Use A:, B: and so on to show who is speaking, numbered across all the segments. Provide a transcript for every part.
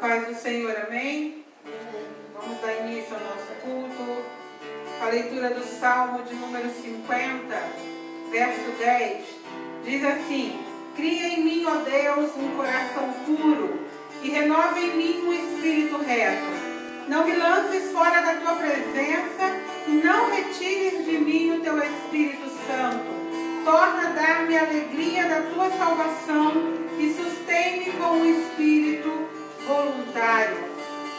A: paz do Senhor, amém? Vamos dar início ao nosso culto. A leitura do Salmo de número 50, verso 10, diz assim: Cria em mim, ó Deus, um coração puro e renova em mim um espírito reto. Não me lances fora da tua presença e não retires de mim o teu Espírito Santo. Torna a dar-me a alegria da tua salvação e sustém-me com um espírito voluntário.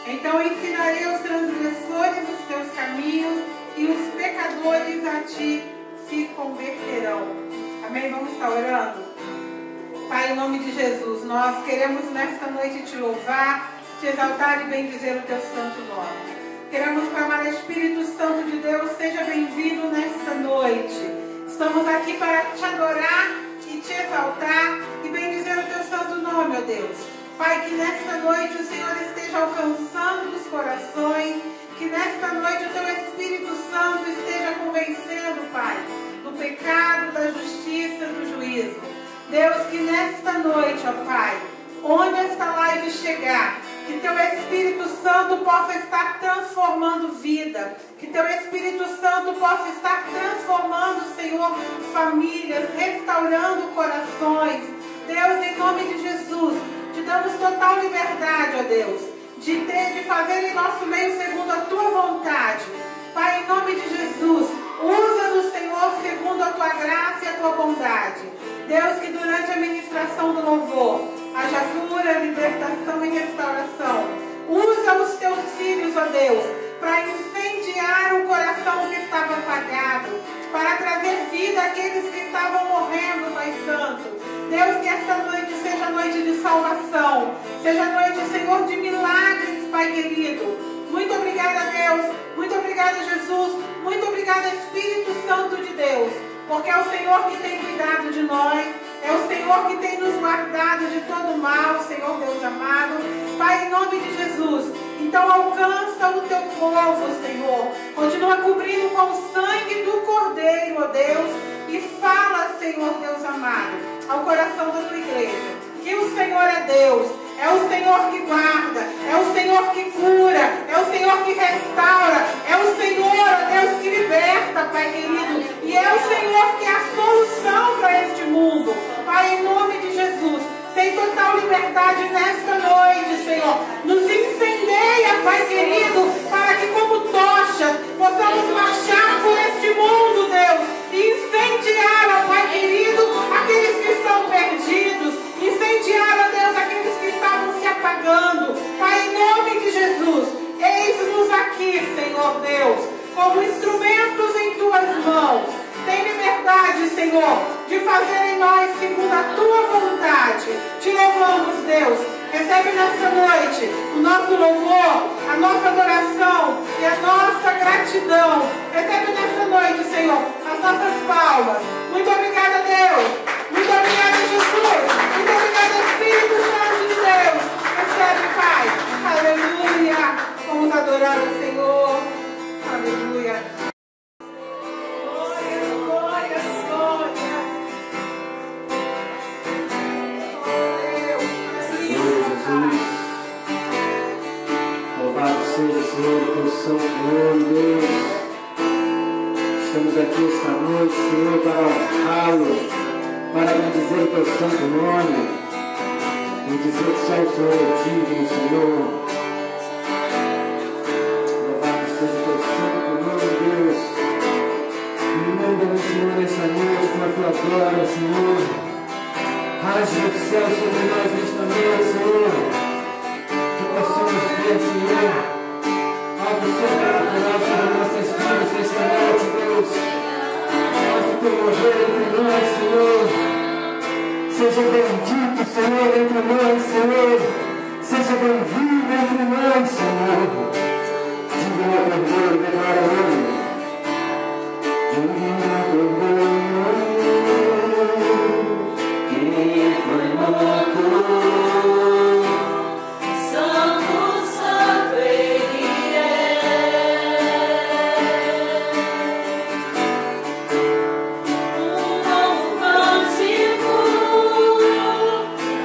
A: Então ensinarei aos transgressores os teus caminhos e os pecadores a ti se converterão. Amém? Vamos estar orando? Pai, em nome de Jesus, nós queremos nesta noite te louvar, te exaltar e bendizer o teu santo nome. Queremos clamar, Espírito Santo de Deus, seja bem-vindo nesta noite. Estamos aqui para te adorar e te exaltar e bendizer o teu santo nome, ó Deus. Pai, que nesta noite o Senhor esteja alcançando os corações, que nesta noite o teu Espírito Santo esteja convencendo, Pai, do pecado, da justiça, do juízo. Deus, que nesta noite, ó Pai, onde esta live chegar, que teu Espírito Santo possa estar transformando vida, que teu Espírito Santo possa estar transformando, Senhor, famílias, restaurando corações. Deus, em nome de Jesus, te damos total liberdade, ó Deus, de fazer em nosso meio segundo a tua vontade. Pai, em nome de Jesus, usa-nos, Senhor, segundo a tua graça e a tua bondade. Deus, que durante a ministração do louvor haja cura, libertação e restauração. Usa os teus filhos, ó Deus, para incendiar o coração que estava apagado, para trazer vida àqueles que estavam morrendo, Pai Santo. Deus, que esta noite seja noite de salvação, seja noite, Senhor, de milagres, Pai querido. Muito obrigada, Deus. Muito obrigada, Jesus. Muito obrigada, Espírito Santo de Deus, porque é o Senhor que tem cuidado de nós, é o Senhor que tem nos guardado de todo mal, Senhor Deus amado. Pai, em nome de Jesus, então alcança o teu povo, Senhor. Continua cobrindo com o sangue do Cordeiro, ó Deus, e fala, Senhor Deus amado, ao coração da tua igreja, que o Senhor é Deus, é o Senhor que guarda, é o Senhor que cura, é o Senhor que restaura, é o Senhor, ó Deus, que liberta, Pai querido, e é o Senhor que é a solução para este mundo. Pai, em nome de Jesus, tem total liberdade nesta noite, Senhor. Nos incendeia, Pai querido, para que como tochas possamos marchar por este mundo, Deus, e incendiar, ó Pai querido, aqueles que estão perdidos, incendiar, ó Deus, aqueles que estavam se apagando. Pai, em nome de Jesus, eis-nos aqui, Senhor Deus, como instrumentos em tuas mãos. Tem liberdade, Senhor, de fazer em nós segundo a tua vontade. Te louvamos, Deus. Recebe nesta noite o nosso louvor, a nossa adoração e a nossa gratidão. Recebe nesta noite, Senhor, as nossas palmas. Muito obrigada, Deus. Muito obrigada, Jesus. Muito obrigada, Espírito Santo de Deus. Recebe, Pai. Aleluia. Vamos adorar o Senhor. Aleluia.
B: Senhor, teu santo nome, Deus. Estamos aqui esta noite, Senhor, para honrá-lo, para bendizer o teu santo nome, bendizer que só o Senhor é digno, Senhor. Louvado seja o teu santo nome, Deus. Inunda-nos, Senhor, nesta noite com a tua glória, Senhor. Rasga o céu sobre nós nesta noite, Senhor. Que possamos ver, Senhor, algo sobrenatural sobre nossas vidas nesta noite, Deus. Faça o teu mover entre nós, Senhor. Seja bendito, Senhor, entre nós, Senhor. Seja bem-vindo entre nós, Senhor. Diga a Cordeiro, declara hoje. Diga a Cordeiro, que foi morto.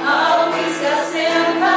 C: Ao que se assenta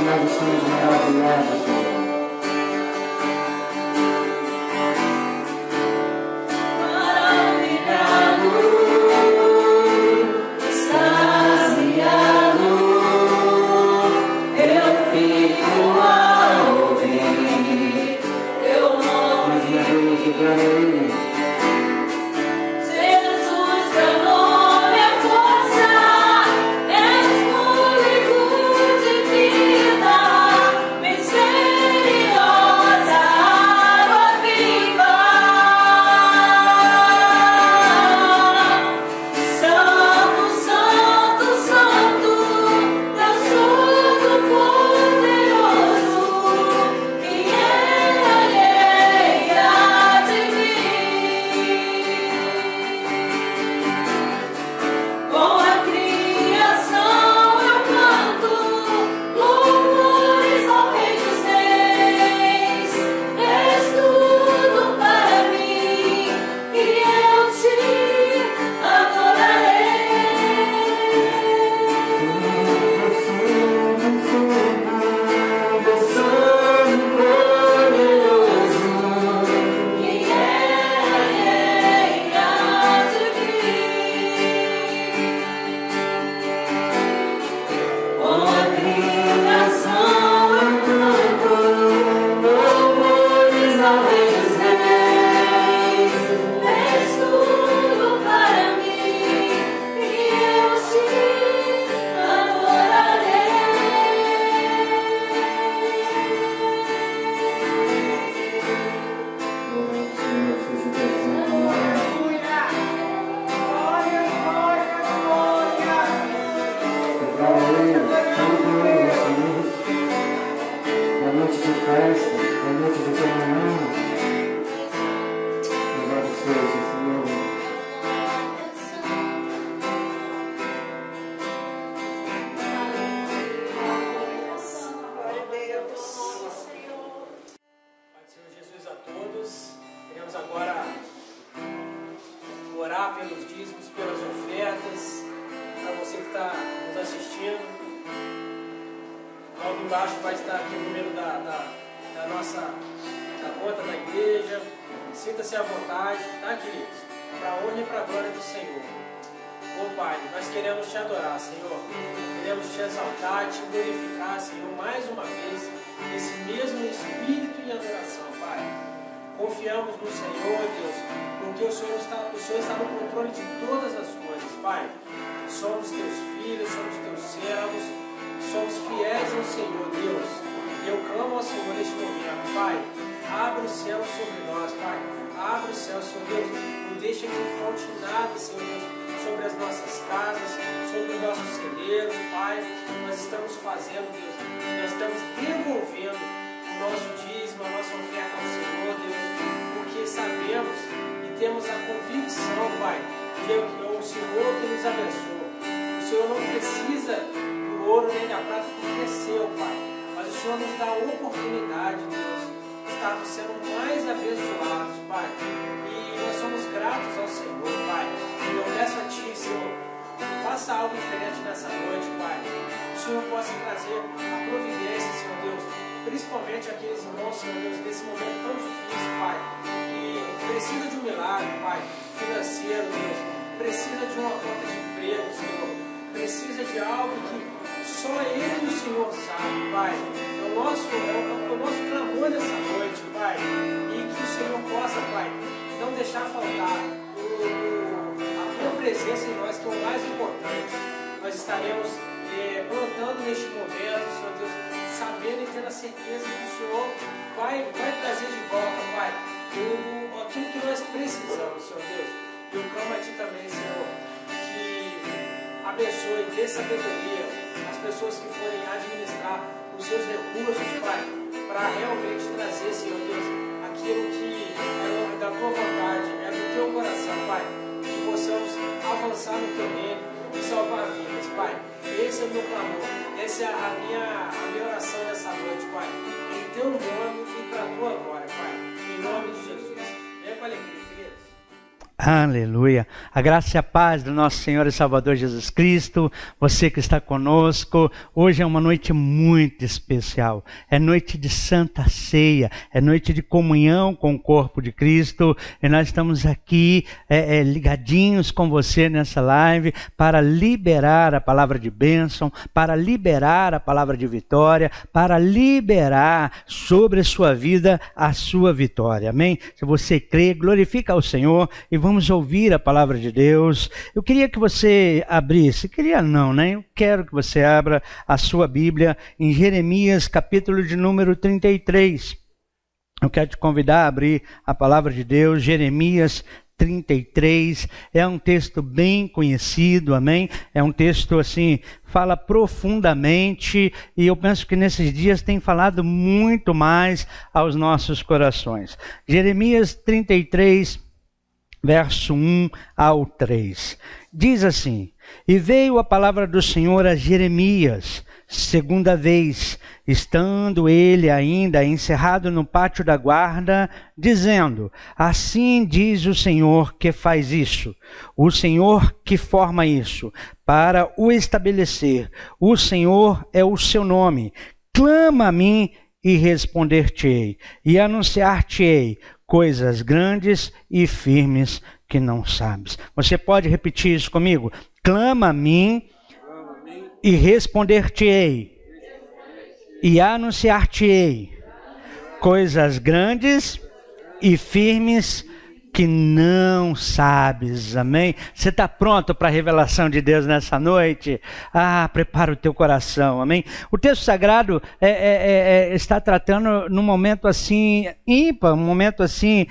B: Nós estamos maravilhados, Senhor.
C: Senhor Jesus a todos. Queremos agora orar pelos dízimos, pelas ofertas, para você que está nos assistindo. Logo embaixo vai estar aqui o número da nossa conta da igreja. Sinta-se à vontade, tá, queridos? Para a honra e para a glória do Senhor. Ô Pai, nós queremos te adorar, Senhor. Queremos te exaltar, te glorificar, Senhor, mais uma vez, nesse mesmo espírito e adoração, Pai. Confiamos no Senhor, Deus, porque o Senhor está no controle de todas as coisas, Pai. Somos teus filhos, somos teus servos, somos fiéis ao Senhor, Deus. E eu clamo ao Senhor neste momento, Pai. Abra o céu sobre nós, Pai. Abra o céu, Senhor Deus. Não deixa que falte nada, Senhor Deus, sobre as nossas casas, sobre os nossos celeiros, Pai. Nós estamos fazendo, Deus. Nós estamos devolvendo o nosso dízimo, a nossa oferta ao Senhor, Deus. Porque sabemos e temos a convicção, Pai, que é o Senhor que nos abençoa. O Senhor não precisa do ouro nem da prata que cresceu, Pai. Mas o Senhor nos dá a oportunidade, Deus, estarmos sendo mais abençoados, Pai. E nós somos gratos ao Senhor, Pai. E eu peço a Ti, Senhor, faça algo diferente nessa noite, Pai. Que o Senhor possa trazer a providência, Senhor Deus, principalmente aqueles irmãos, Senhor Deus, nesse momento tão difícil, Pai, que precisa de um milagre, Pai, financeiro, Deus, precisa de uma conta de emprego, Senhor, precisa de algo que só Ele e o Senhor sabe, Pai. É o nosso clamor nessa noite, Pai. E que o Senhor possa, Pai, não deixar faltar a Tua presença em nós, que é o mais importante. Nós estaremos plantando neste momento, Senhor Deus, sabendo e tendo a certeza que o Senhor vai trazer de volta, Pai, aquilo que nós precisamos, Senhor Deus. E eu clamo a Ti também, Senhor, que abençoe, dê sabedoria as pessoas que forem administrar os seus recursos, Pai, para realmente trazer, Senhor Deus, aquilo que é da Tua vontade, é do Teu coração, Pai, que possamos avançar no Teu reino e salvar vidas, Pai. Esse é o meu clamor, essa é a minha oração nessa noite, Pai, em Teu nome e para a Tua glória, Pai, em nome de Jesus. Venha com alegria, queridos.
D: Aleluia. A graça e a paz do nosso Senhor e Salvador Jesus Cristo, você que está conosco, hoje é uma noite muito especial, é noite de Santa Ceia, é noite de comunhão com o corpo de Cristo, e nós estamos aqui ligadinhos com você nessa live para liberar a palavra de bênção, para liberar a palavra de vitória, para liberar sobre a sua vida a sua vitória, amém? Se você crê, glorifica ao Senhor e vamos ouvir a palavra de Deus. Eu queria que você abrisse, queria não, né? Eu quero que você abra a sua Bíblia em Jeremias, capítulo de número 33. Eu quero te convidar a abrir a palavra de Deus, Jeremias 33, é um texto bem conhecido, amém? É um texto assim, fala profundamente, e eu penso que nesses dias tem falado muito mais aos nossos corações. Jeremias 33, verso 1 ao 3. Diz assim: E veio a palavra do Senhor a Jeremias, segunda vez, estando ele ainda encerrado no pátio da guarda, dizendo: Assim diz o Senhor que faz isso, o Senhor que forma isso, para o estabelecer. O Senhor é o seu nome. Clama a mim e responder-te-ei, e anunciar-te-ei coisas grandes e firmes que não sabes. Você pode repetir isso comigo? Clama a mim e responder-te-ei, e anunciar-te-ei coisas grandes e firmes que não sabes, amém? Você está pronto para a revelação de Deus nessa noite? Prepara o teu coração, amém? O texto sagrado está tratando num momento assim ímpar, um momento assim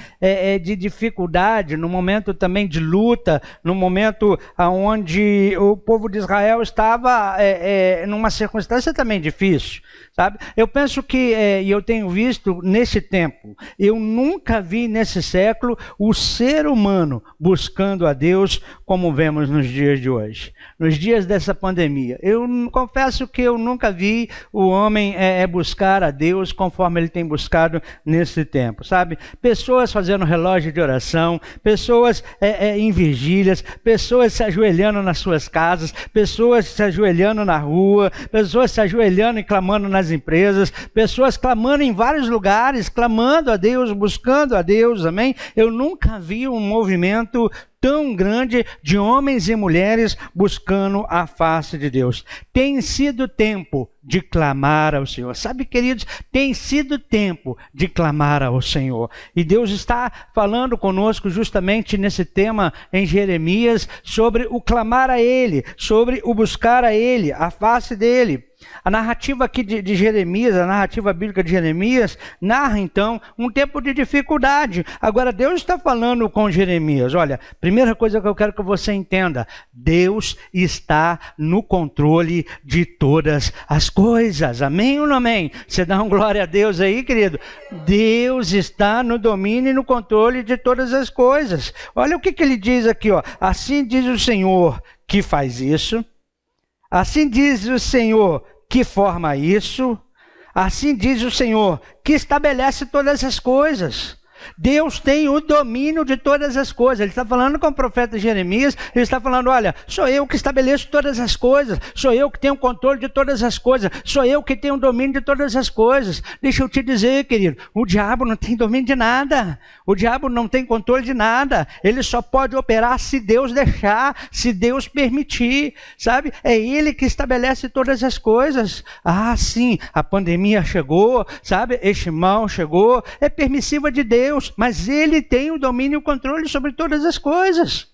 D: de dificuldade, num momento também de luta, num momento onde o povo de Israel estava numa circunstância também difícil, sabe? Eu penso que, e eu tenho visto nesse tempo, eu nunca vi nesse século o o ser humano buscando a Deus como vemos nos dias de hoje, nos dias dessa pandemia. Eu confesso que eu nunca vi o homem buscar a Deus conforme ele tem buscado nesse tempo, sabe? Pessoas fazendo relógio de oração, pessoas em vigílias, pessoas se ajoelhando nas suas casas, pessoas se ajoelhando na rua, pessoas se ajoelhando e clamando nas empresas, pessoas clamando em vários lugares, clamando a Deus, buscando a Deus, amém? Eu nunca vi um movimento tão grande de homens e mulheres buscando a face de Deus. Tem sido tempo de clamar ao Senhor. Sabe, queridos, tem sido tempo de clamar ao Senhor. E Deus está falando conosco justamente nesse tema em Jeremias sobre o clamar a Ele, sobre o buscar a Ele, a face dEle. A narrativa aqui de Jeremias, a narrativa bíblica de Jeremias, narra então um tempo de dificuldade. Agora Deus está falando com Jeremias, olha, primeira coisa que eu quero que você entenda, Deus está no controle de todas as coisas, amém ou não amém? Você dá um glória a Deus aí, querido? Deus está no domínio e no controle de todas as coisas. Olha o que ele diz aqui, ó. Assim diz o Senhor que faz isso. Assim diz o Senhor que forma isso, assim diz o Senhor que estabelece todas as coisas. Deus tem o domínio de todas as coisas. Ele está falando com o profeta Jeremias, ele está falando, olha, sou eu que estabeleço todas as coisas, sou eu que tenho o controle de todas as coisas, sou eu que tenho o domínio de todas as coisas. Deixa eu te dizer, querido, o diabo não tem domínio de nada, o diabo não tem controle de nada, ele só pode operar se Deus deixar, se Deus permitir, sabe? É ele que estabelece todas as coisas. Ah, sim, a pandemia chegou, sabe? Este mal chegou, é permissiva de Deus, mas Ele tem o domínio e o controle sobre todas as coisas.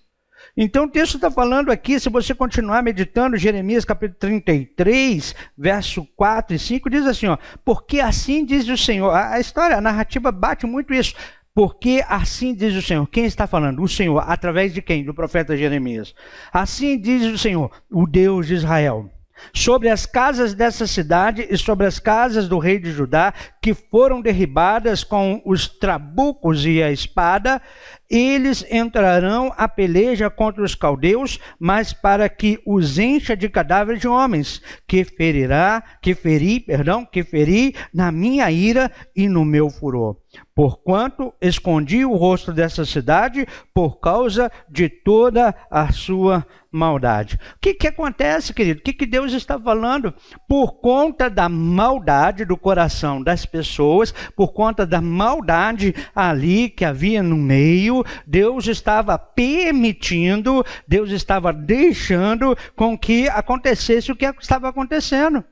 D: Então o texto está falando aqui, se você continuar meditando, Jeremias capítulo 33, verso 4 e 5, diz assim, ó, porque assim diz o Senhor, a história, a narrativa bate muito isso, porque assim diz o Senhor. Quem está falando? O Senhor, através de quem? Do profeta Jeremias. Assim diz o Senhor, o Deus de Israel, sobre as casas dessa cidade e sobre as casas do rei de Judá, que foram derribadas com os trabucos e a espada, eles entrarão a peleja contra os caldeus, mas para que os encha de cadáveres de homens, que feri na minha ira e no meu furor. Porquanto escondi o rosto dessa cidade por causa de toda a sua maldade. O que acontece, querido? O que Deus está falando? Por conta da maldade do coração das pessoas, por conta da maldade ali que havia no meio, Deus estava permitindo, Deus estava deixando com que acontecesse o que estava acontecendo.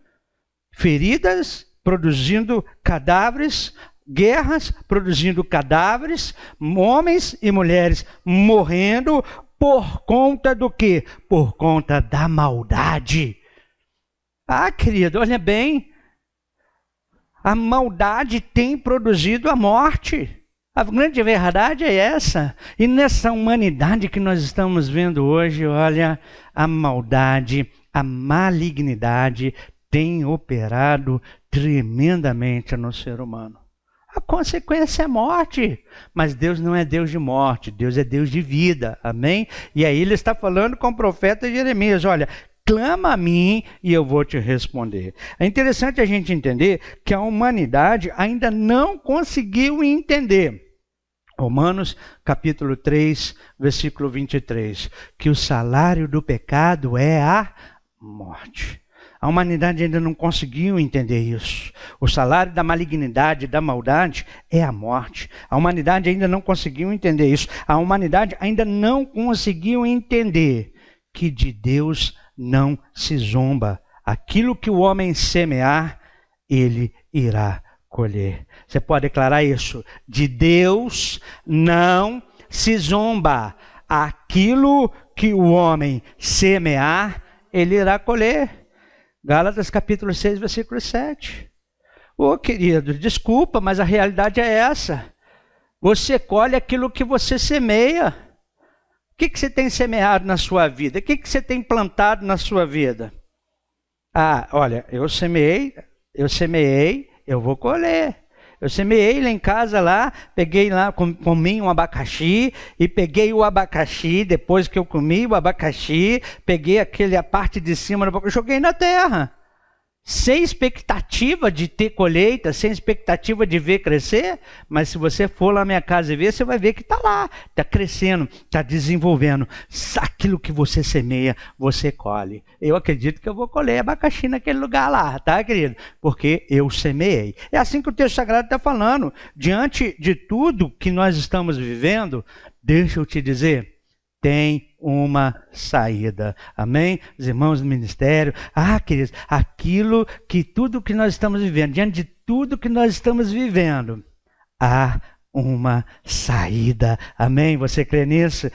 D: Feridas produzindo cadáveres, guerras produzindo cadáveres, homens e mulheres morrendo por conta do quê? Por conta da maldade. Ah, querido, olha bem, a maldade tem produzido a morte. A grande verdade é essa. E nessa humanidade que nós estamos vendo hoje, olha, a maldade, a malignidade tem operado tremendamente no ser humano. A consequência é morte, mas Deus não é Deus de morte, Deus é Deus de vida, amém? E aí ele está falando com o profeta Jeremias, olha, clama a mim e eu vou te responder. É interessante a gente entender que a humanidade ainda não conseguiu entender. Romanos capítulo 3, versículo 23, que o salário do pecado é a morte. A humanidade ainda não conseguiu entender isso. O salário da malignidade, da maldade, é a morte. A humanidade ainda não conseguiu entender isso. A humanidade ainda não conseguiu entender que de Deus não se zomba. Aquilo que o homem semear, ele irá colher. Você pode declarar isso? De Deus não se zomba. Aquilo que o homem semear, ele irá colher. Gálatas capítulo 6, versículo 7. Ô querido, desculpa, mas a realidade é essa. Você colhe aquilo que você semeia. O que você tem semeado na sua vida? O que você tem plantado na sua vida? Ah, olha, eu semeei, eu vou colher. Eu semeei lá em casa, lá, peguei lá, comi um abacaxi, e peguei o abacaxi, depois que eu comi o abacaxi, peguei a parte de cima do abacaxi, joguei na terra. Sem expectativa de ter colheita, sem expectativa de ver crescer, mas se você for lá na minha casa e ver, você vai ver que está lá, está crescendo, está desenvolvendo. Aquilo que você semeia, você colhe. Eu acredito que eu vou colher abacaxi naquele lugar lá, tá, querido? Porque eu semeei. É assim que o texto sagrado está falando. Diante de tudo que nós estamos vivendo, deixa eu te dizer, tem uma saída. Amém? Os irmãos do ministério. Queridos, tudo que nós estamos vivendo, diante de tudo que nós estamos vivendo, há uma saída. Amém? Você crê nisso?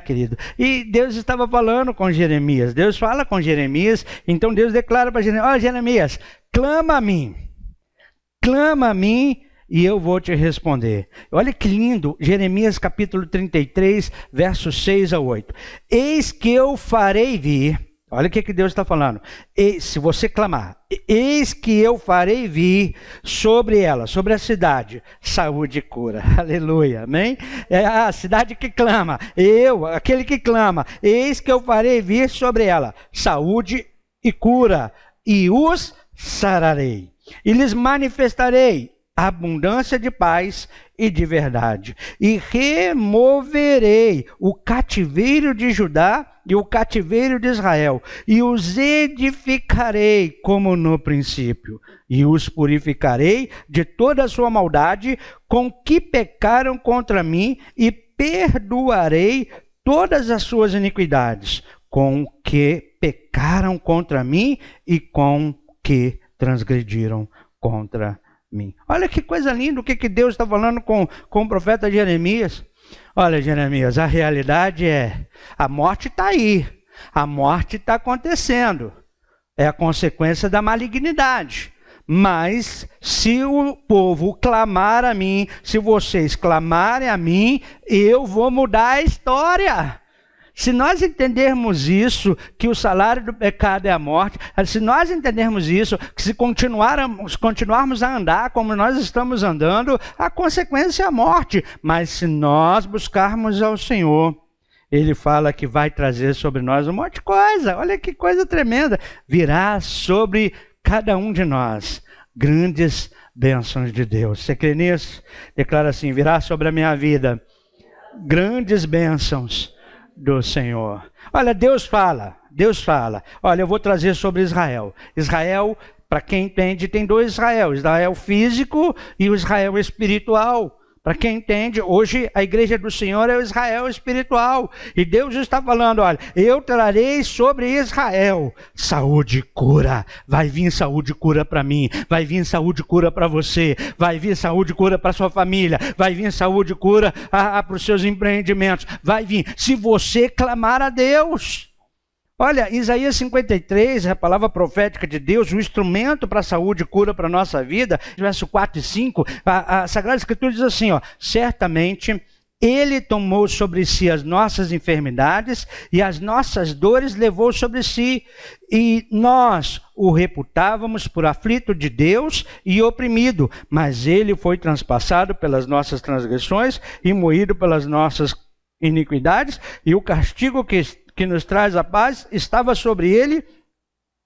D: Querido. E Deus estava falando com Jeremias. Deus fala com Jeremias. Então Deus declara para Jeremias: Jeremias, clama a mim. Clama a mim e eu vou te responder. Olha que lindo, Jeremias capítulo 33, versos 6 a 8. Eis que eu farei vir, olha o que Deus está falando, se você clamar, eis que eu farei vir sobre ela, sobre a cidade, saúde e cura. Aleluia, amém? É a cidade que clama, aquele que clama, eis que eu farei vir sobre ela, saúde e cura, e os sararei, e lhes manifestarei abundância de paz e de verdade. E removerei o cativeiro de Judá e o cativeiro de Israel, e os edificarei como no princípio, e os purificarei de toda a sua maldade com que pecaram contra mim, e perdoarei todas as suas iniquidades com que pecaram contra mim e com que transgrediram contra mim. Olha que coisa linda o que Deus está falando com o profeta Jeremias. Olha, Jeremias, a realidade é, a morte está aí, a morte está acontecendo, é a consequência da malignidade. Mas se o povo clamar a mim, se vocês clamarem a mim, eu vou mudar a história. Se nós entendermos isso, que o salário do pecado é a morte, se nós entendermos isso, que se continuarmos a andar como nós estamos andando, a consequência é a morte. Mas se nós buscarmos ao Senhor, Ele fala que vai trazer sobre nós um monte de coisa. Olha que coisa tremenda. Virá sobre cada um de nós grandes bênçãos de Deus. Você crê nisso? Declara assim: virá sobre a minha vida grandes bênçãos do Senhor. Olha, Deus fala, olha, eu vou trazer sobre Israel. Israel, para quem entende, tem dois Israel, Israel físico e o Israel espiritual. Para quem entende, hoje a igreja do Senhor é o Israel espiritual. E Deus está falando, olha, eu trarei sobre Israel saúde e cura. Vai vir saúde e cura para mim, vai vir saúde e cura para você, vai vir saúde e cura para sua família, vai vir saúde e cura para os seus empreendimentos, vai vir, se você clamar a Deus. Olha, Isaías 53, a palavra profética de Deus, o instrumento para a saúde e cura para a nossa vida, verso 4 e 5, a Sagrada Escritura diz assim, certamente Ele tomou sobre si as nossas enfermidades e as nossas dores levou sobre si, e nós o reputávamos por aflito de Deus e oprimido, mas Ele foi transpassado pelas nossas transgressões e moído pelas nossas iniquidades, e o castigo que nos traz a paz estava sobre ele,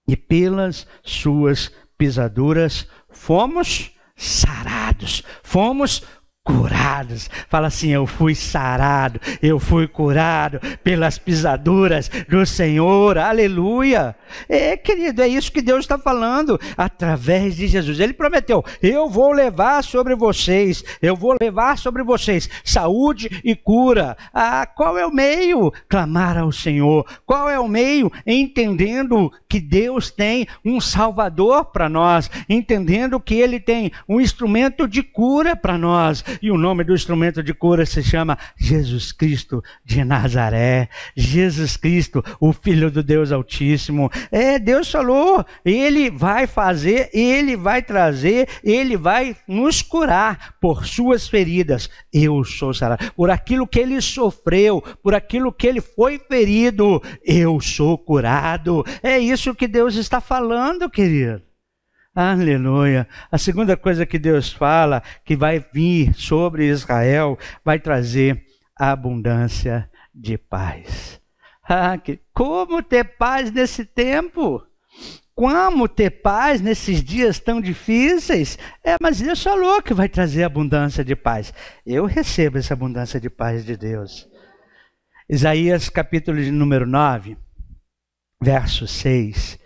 D: e pelas suas pisaduras fomos sarados, fomos curados. Fala assim: eu fui sarado, eu fui curado pelas pisaduras do Senhor. Aleluia. Querido, é isso que Deus está falando através de Jesus. Ele prometeu: eu vou levar sobre vocês, saúde e cura. Qual é o meio? Clamar ao Senhor. Qual é o meio? Entendendo que Deus tem um Salvador para nós, entendendo que Ele tem um instrumento de cura para nós. E o nome do instrumento de cura se chama Jesus Cristo de Nazaré. Jesus Cristo, o Filho do Deus Altíssimo. Deus falou, Ele vai fazer, Ele vai trazer, Ele vai nos curar por suas feridas. Eu sou sarado. Por aquilo que Ele sofreu, por aquilo que Ele foi ferido, eu sou curado. É isso que Deus está falando, querido. Aleluia. A segunda coisa que Deus fala, que vai vir sobre Israel, vai trazer a abundância de paz. Como ter paz nesse tempo? Como ter paz nesses dias tão difíceis? Mas Deus falou que vai trazer abundância de paz. Eu recebo essa abundância de paz de Deus. Isaías capítulo de número 9, verso 6.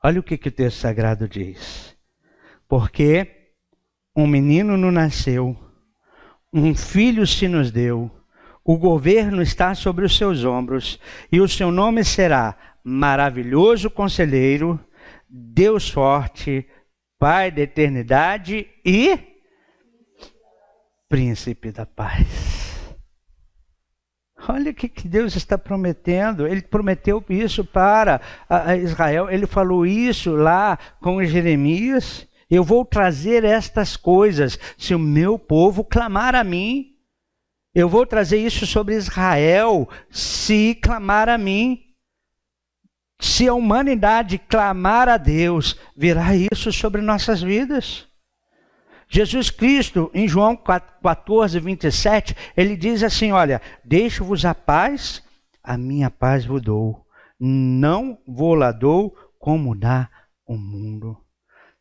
D: Olha o que o texto sagrado diz. Porque um menino nos nasceu, um filho se nos deu, o governo está sobre os seus ombros, e o seu nome será Maravilhoso Conselheiro, Deus Forte, Pai da Eternidade e Príncipe da Paz. Olha o que Deus está prometendo. Ele prometeu isso para Israel. Ele falou isso lá com Jeremias. Eu vou trazer estas coisas se o meu povo clamar a mim. Eu vou trazer isso sobre Israel se clamar a mim. Se a humanidade clamar a Deus, virá isso sobre nossas vidas. Jesus Cristo, em João 14, 27, ele diz assim, olha, deixo-vos a paz, a minha paz vos dou. Não vou lá dou como dá o mundo.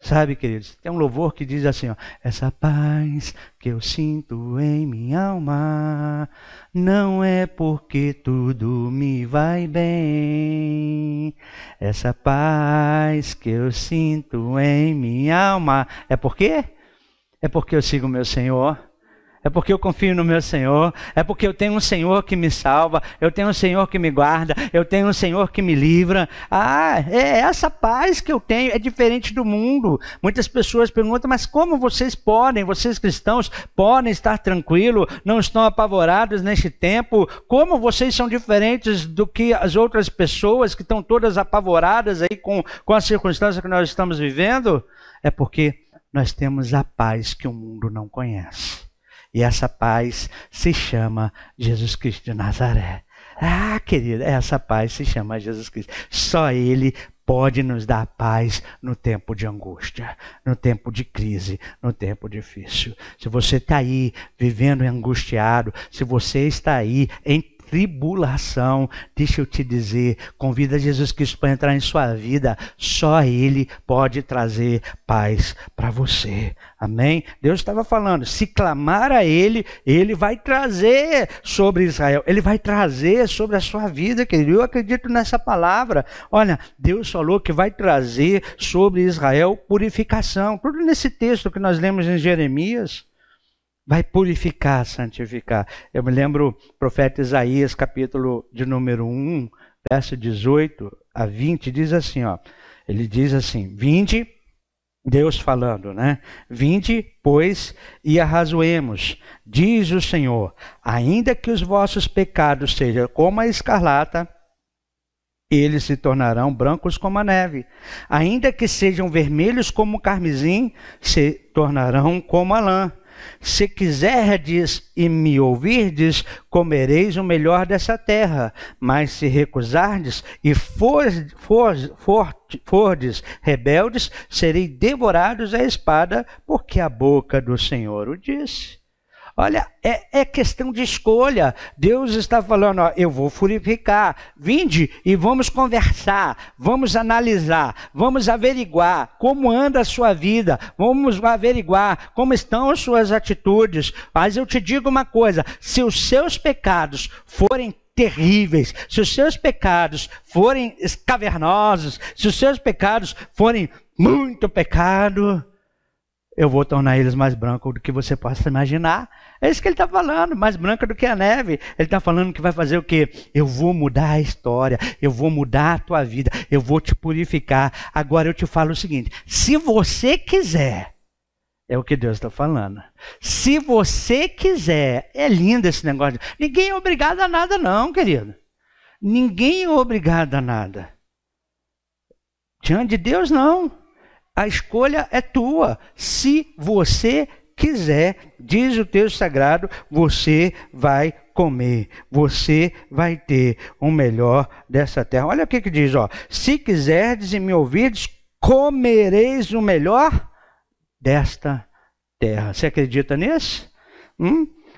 D: Sabe, queridos, tem um louvor que diz assim, ó, essa paz que eu sinto em minha alma, não é porque tudo me vai bem. Essa paz que eu sinto em minha alma, é por quê? É porque eu sigo o meu Senhor. É porque eu confio no meu Senhor, é porque eu tenho um Senhor que me salva, eu tenho um Senhor que me guarda, eu tenho um Senhor que me livra. É essa paz que eu tenho, é diferente do mundo. Muitas pessoas perguntam, mas como vocês cristãos, podem estar tranquilos, não estão apavorados neste tempo? Como vocês são diferentes do que as outras pessoas que estão todas apavoradas aí com a circunstância que nós estamos vivendo? É porque nós temos a paz que o mundo não conhece. E essa paz se chama Jesus Cristo de Nazaré. Querida, essa paz se chama Jesus Cristo. Só Ele pode nos dar paz no tempo de angústia, no tempo de crise, no tempo difícil. Se você está aí vivendo angustiado, se você está aí em tribulação, deixa eu te dizer, convida Jesus Cristo para entrar em sua vida, só Ele pode trazer paz para você, amém? Deus estava falando, se clamar a Ele, Ele vai trazer sobre Israel, Ele vai trazer sobre a sua vida, querido, eu acredito nessa palavra. Olha, Deus falou que vai trazer sobre Israel purificação, tudo nesse texto que nós lemos em Jeremias. Vai purificar, santificar. Eu me lembro, profeta Isaías, capítulo de número 1, verso 18 a 20, diz assim, ó. Ele diz assim, vinde, Deus falando, né? Vinde, pois, e arrazoemos, diz o Senhor, ainda que os vossos pecados sejam como a escarlata, eles se tornarão brancos como a neve. Ainda que sejam vermelhos como o carmesim, se tornarão como a lã. Se quiserdes e me ouvirdes, comereis o melhor dessa terra. Mas se recusardes e fordes rebeldes, serei devorados à espada, porque a boca do Senhor o disse. Olha, é questão de escolha. Deus está falando, ó, eu vou purificar. Vinde e vamos conversar, vamos analisar, vamos averiguar como anda a sua vida, vamos averiguar como estão as suas atitudes. Mas eu te digo uma coisa, se os seus pecados forem terríveis, se os seus pecados forem cavernosos, se os seus pecados forem muito pecado, eu vou tornar eles mais brancos do que você possa imaginar. É isso que ele está falando, mais branca do que a neve. Ele está falando que vai fazer o quê? Eu vou mudar a história, eu vou mudar a tua vida, eu vou te purificar. Agora eu te falo o seguinte, se você quiser, é o que Deus está falando. Se você quiser, é lindo esse negócio. Ninguém é obrigado a nada não, querido. Ninguém é obrigado a nada. Diante de Deus, não. A escolha é tua. Se você quiser, diz o texto sagrado, você vai comer, você vai ter o melhor dessa terra. Olha o que diz, ó. Se quiserdes e me ouvirdes, comereis o melhor desta terra. Você acredita nisso?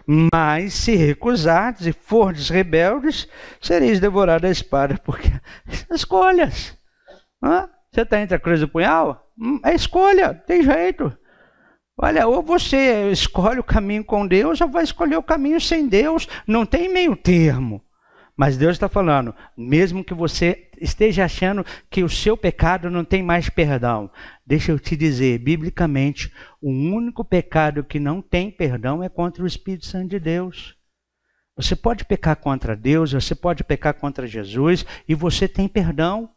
D: Mas se recusardes e fordes rebeldes, sereis devorados à espada, porque escolhas. Você está entre a cruz e o punhal? É escolha, tem jeito. Olha, ou você escolhe o caminho com Deus, ou vai escolher o caminho sem Deus. Não tem meio termo. Mas Deus está falando, mesmo que você esteja achando que o seu pecado não tem mais perdão, deixa eu te dizer, biblicamente, o único pecado que não tem perdão é contra o Espírito Santo de Deus. Você pode pecar contra Deus, você pode pecar contra Jesus e você tem perdão.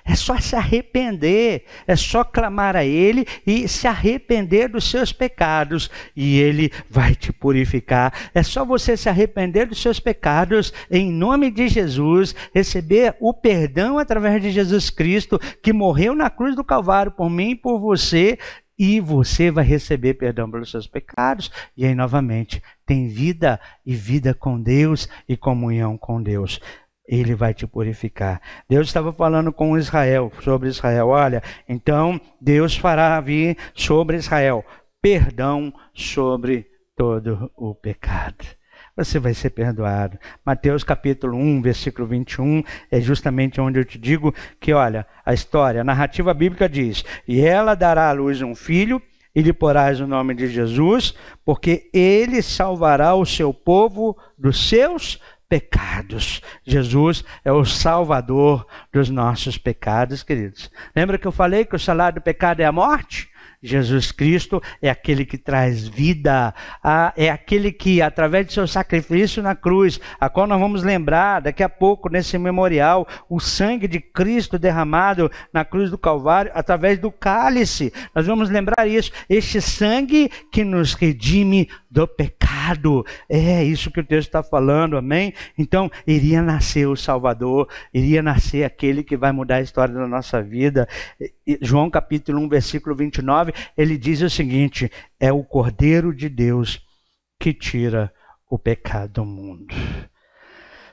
D: É só se arrepender, é só clamar a Ele e se arrepender dos seus pecados e Ele vai te purificar. É só você se arrepender dos seus pecados em nome de Jesus, receber o perdão através de Jesus Cristo, que morreu na cruz do Calvário por mim e por você, e você vai receber perdão pelos seus pecados. E aí novamente, tem vida e vida com Deus e comunhão com Deus. Ele vai te purificar. Deus estava falando com Israel, sobre Israel. Olha, então Deus fará vir sobre Israel perdão sobre todo o pecado. Você vai ser perdoado. Mateus capítulo 1, versículo 21, é justamente onde eu te digo que, olha, a história, a narrativa bíblica diz, e ela dará à luz um filho, e lhe porás o nome de Jesus, porque ele salvará o seu povo dos seus pecados. Jesus é o salvador dos nossos pecados, queridos. Lembra que eu falei que o salário do pecado é a morte? Jesus Cristo é aquele que traz vida, é aquele que, através do seu sacrifício na cruz, a qual nós vamos lembrar daqui a pouco nesse memorial, o sangue de Cristo derramado na cruz do Calvário, através do cálice, nós vamos lembrar isso, este sangue que nos redime do pecado. É isso que o texto está falando, amém? Então, iria nascer o Salvador, iria nascer aquele que vai mudar a história da nossa vida. João capítulo 1, versículo 29, ele diz o seguinte, é o Cordeiro de Deus que tira o pecado do mundo.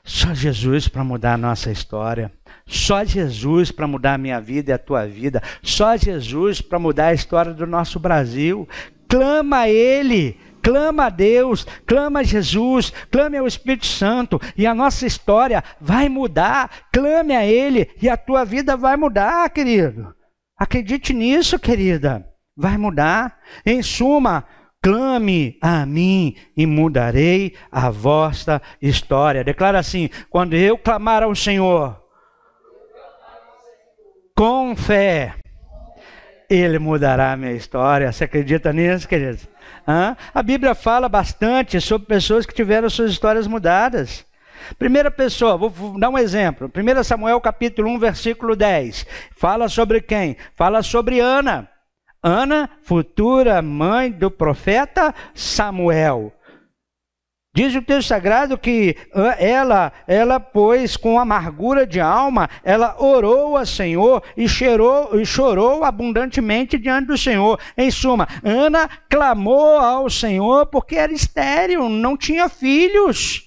D: Só Jesus para mudar a nossa história, só Jesus para mudar a minha vida e a tua vida, só Jesus para mudar a história do nosso Brasil. Clama a Ele, clama a Deus, clama a Jesus, clame ao Espírito Santo e a nossa história vai mudar. Clame a Ele e a tua vida vai mudar, querido. Acredite nisso, querida. Vai mudar. Em suma, clame a mim e mudarei a vossa história. Declara assim, quando eu clamar ao Senhor com fé, Ele mudará a minha história. Você acredita nisso, querido? A Bíblia fala bastante sobre pessoas que tiveram suas histórias mudadas. Primeira pessoa, vou dar um exemplo. 1 Samuel capítulo 1, versículo 10. Fala sobre quem? Fala sobre Ana. Ana, futura mãe do profeta Samuel. Diz o texto sagrado que ela, pois, com amargura de alma, ela orou ao Senhor e chorou abundantemente diante do Senhor. Em suma, Ana clamou ao Senhor porque era estéril, não tinha filhos.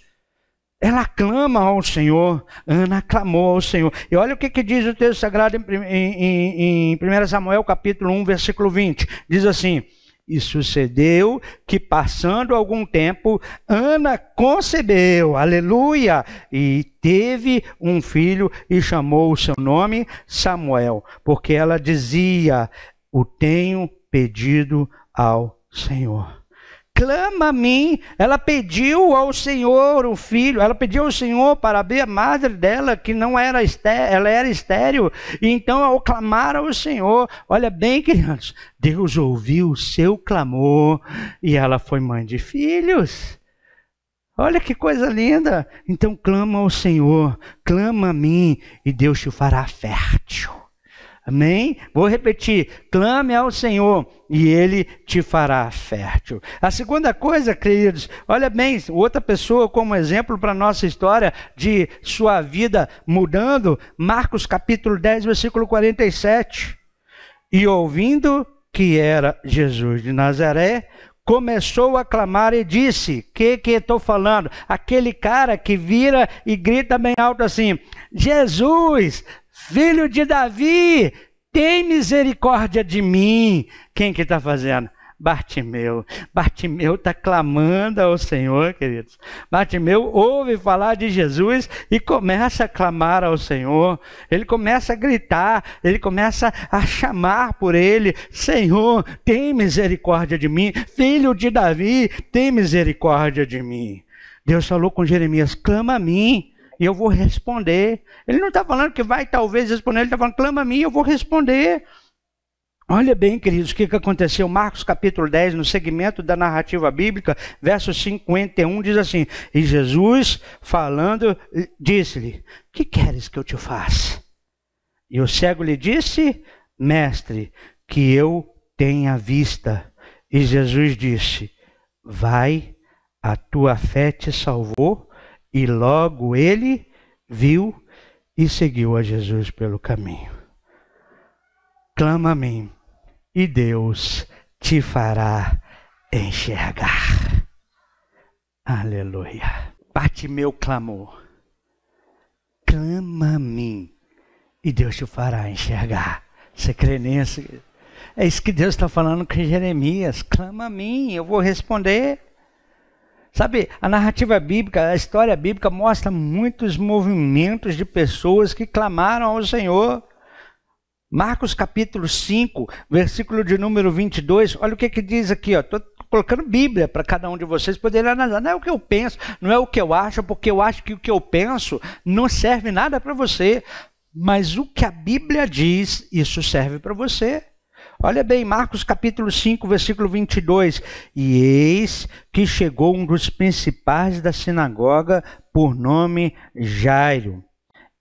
D: Ela clama ao Senhor, Ana clamou ao Senhor. E olha o que diz o texto sagrado em 1 Samuel capítulo 1, versículo 20. Diz assim, e sucedeu que passando algum tempo, Ana concebeu, aleluia, e teve um filho e chamou o seu nome Samuel, porque ela dizia, o tenho pedido ao Senhor. Clama a mim. Ela pediu ao Senhor o filho, ela pediu ao Senhor para abrir a madre dela, que não era estéril, ela era estéril. E então, ao clamar ao Senhor, olha bem, queridos, Deus ouviu o seu clamor e ela foi mãe de filhos. Olha que coisa linda. Então, clama ao Senhor, clama a mim e Deus te fará fértil. Amém? Vou repetir, clame ao Senhor e Ele te fará fértil. A segunda coisa, queridos, olha bem, outra pessoa como exemplo para a nossa história de sua vida mudando, Marcos capítulo 10, versículo 47. E ouvindo que era Jesus de Nazaré, começou a clamar e disse, que estou falando? Aquele cara que vira e grita bem alto assim, Jesus, Filho de Davi, tem misericórdia de mim. Quem que está fazendo? Bartimeu. Bartimeu está clamando ao Senhor, queridos. Bartimeu ouve falar de Jesus e começa a clamar ao Senhor. Ele começa a gritar, ele começa a chamar por ele. Senhor, tem misericórdia de mim. Filho de Davi, tem misericórdia de mim. Deus falou com Jeremias, clama a mim e eu vou responder. Ele não está falando que vai talvez responder, ele está falando, clama a mim e eu vou responder. Olha bem, queridos, o que aconteceu? Marcos capítulo 10, no segmento da narrativa bíblica, verso 51, diz assim, e Jesus, falando, disse-lhe, que queres que eu te faça? E o cego lhe disse, mestre, que eu tenha vista. E Jesus disse, vai, a tua fé te salvou. E logo ele viu e seguiu a Jesus pelo caminho. Clama a mim. E Deus te fará enxergar. Aleluia. Bartimeu clamou. Clama a mim. E Deus te fará enxergar. Você crê nisso? É isso que Deus está falando com Jeremias. Clama a mim, eu vou responder. Sabe, a narrativa bíblica, a história bíblica mostra muitos movimentos de pessoas que clamaram ao Senhor. Marcos capítulo 5, versículo de número 22, olha o que diz aqui, estou colocando Bíblia para cada um de vocês poderem analisar. Não é o que eu penso, não é o que eu acho, porque eu acho que o que eu penso não serve nada para você, mas o que a Bíblia diz, isso serve para você. Olha bem, Marcos capítulo 5, versículo 22, e eis que chegou um dos principais da sinagoga, por nome Jairo,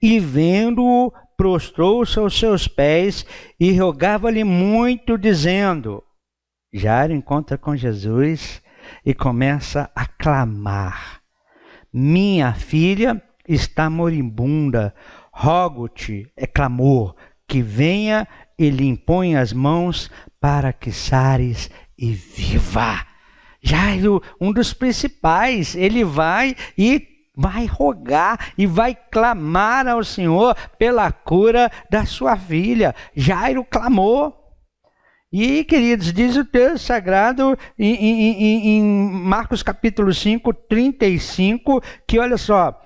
D: e vendo-o, prostrou-se aos seus pés e rogava-lhe muito, dizendo, Jairo encontra com Jesus e começa a clamar, minha filha está moribunda, rogo-te, é clamor, que venha e lhe impõe as mãos para que sares e viva. Jairo, um dos principais, ele vai rogar e vai clamar ao Senhor pela cura da sua filha. Jairo clamou. E, queridos, diz o texto sagrado em Marcos capítulo 5, 35, que olha só,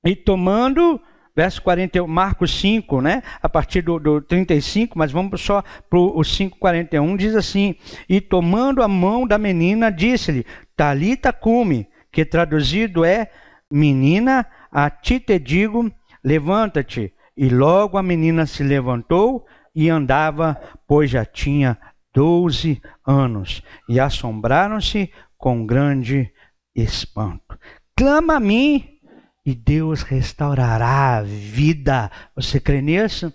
D: e tomando, verso 41, Marcos 5, né, a partir do 35, mas vamos só para o 5:41, diz assim, e tomando a mão da menina, disse-lhe, Talita cumi, que traduzido é, menina, a ti te digo, levanta-te. E logo a menina se levantou e andava, pois já tinha 12 anos. E assombraram-se com grande espanto. Clama a mim e Deus restaurará a vida. Você crê nisso?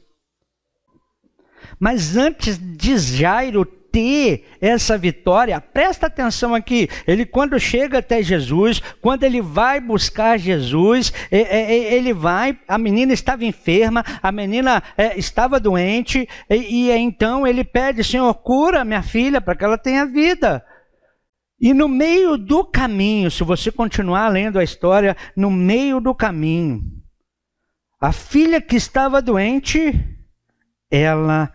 D: Mas antes de Jairo ter essa vitória, presta atenção aqui, ele quando chega até Jesus, quando ele vai buscar Jesus, ele vai, a menina estava enferma, a menina estava doente, e então ele pede, Senhor, cura minha filha para que ela tenha vida. E no meio do caminho, se você continuar lendo a história, no meio do caminho, a filha que estava doente, ela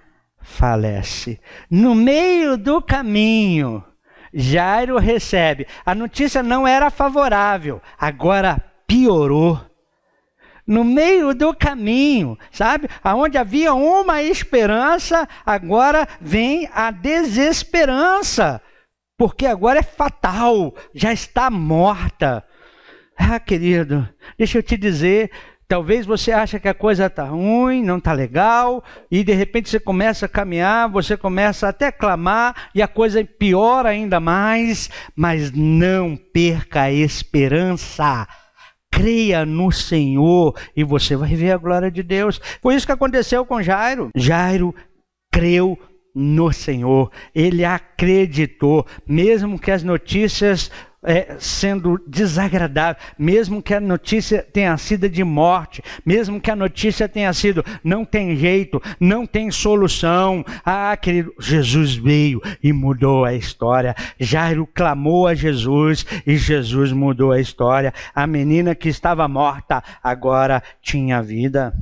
D: falece. No meio do caminho, Jairo recebe. A notícia não era favorável, agora piorou. No meio do caminho, sabe? Aonde havia uma esperança, agora vem a desesperança. Porque agora é fatal, já está morta. Ah, querido, deixa eu te dizer, talvez você ache que a coisa está ruim, não está legal, e de repente você começa a caminhar, você começa até a clamar, e a coisa piora ainda mais, mas não perca a esperança. Creia no Senhor e você vai ver a glória de Deus. Foi isso que aconteceu com Jairo. Jairo creu no Senhor, ele acreditou, mesmo que as notícias sendo desagradável, mesmo que a notícia tenha sido de morte, mesmo que a notícia tenha sido não tem jeito, não tem solução. Ah, querido, Jesus veio e mudou a história. Jairo clamou a Jesus e Jesus mudou a história. A menina que estava morta agora tinha vida.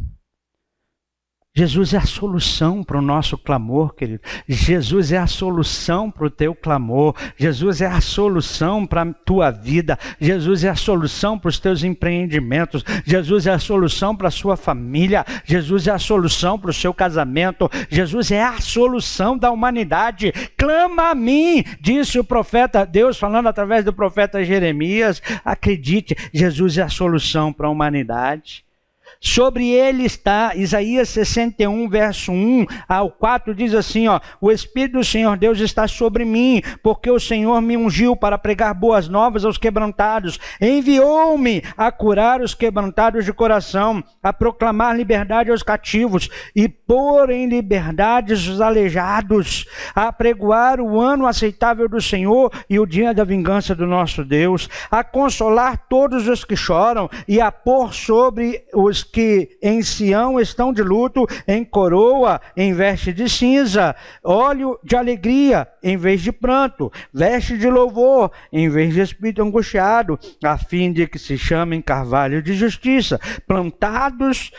D: Jesus é a solução para o nosso clamor, querido. Jesus é a solução para o teu clamor. Jesus é a solução para a tua vida. Jesus é a solução para os teus empreendimentos. Jesus é a solução para a sua família. Jesus é a solução para o seu casamento. Jesus é a solução da humanidade. Clama a mim, disse o profeta, Deus falando através do profeta Jeremias. Acredite, Jesus é a solução para a humanidade. Sobre ele está, Isaías 61, verso 1 ao 4, diz assim, ó: o Espírito do Senhor Deus está sobre mim, porque o Senhor me ungiu para pregar boas novas aos quebrantados, enviou-me a curar os quebrantados de coração, a proclamar liberdade aos cativos e pôr em liberdade os aleijados, a apregoar o ano aceitável do Senhor e o dia da vingança do nosso Deus, a consolar todos os que choram e a pôr sobre os que em Sião estão de luto, em coroa, em veste de cinza, óleo de alegria, em vez de pranto, veste de louvor, em vez de espírito angustiado, a fim de que se chamem carvalho de justiça, plantados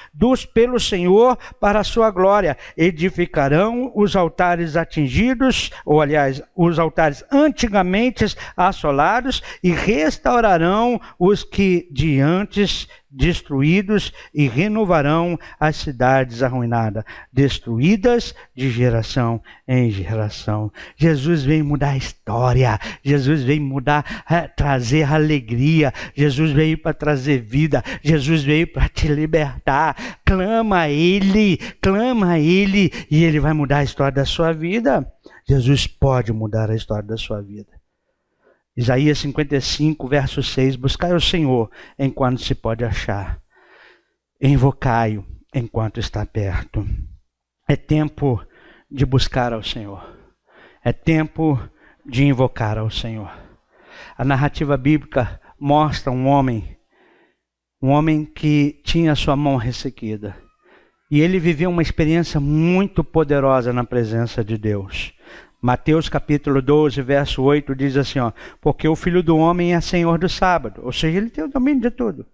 D: pelo Senhor para a sua glória. Edificarão os altares atingidos, ou aliás, os altares antigamente assolados, e restaurarão os que de antes destruídos, e renovarão as cidades arruinadas, destruídas de geração em geração. Jesus veio mudar a história, Jesus veio trazer alegria, Jesus veio para trazer vida, Jesus veio para te libertar. Clama a Ele, e Ele vai mudar a história da sua vida. Jesus pode mudar a história da sua vida. Isaías 55, verso 6, buscai o Senhor enquanto se pode achar, invocai-o enquanto está perto. É tempo de buscar ao Senhor, é tempo de invocar ao Senhor. A narrativa bíblica mostra um homem que tinha sua mão ressequida, e ele viveu uma experiência muito poderosa na presença de Deus. Mateus capítulo 12, verso 8 diz assim, ó: porque o Filho do Homem é Senhor do sábado, ou seja, ele tem o domínio de tudo.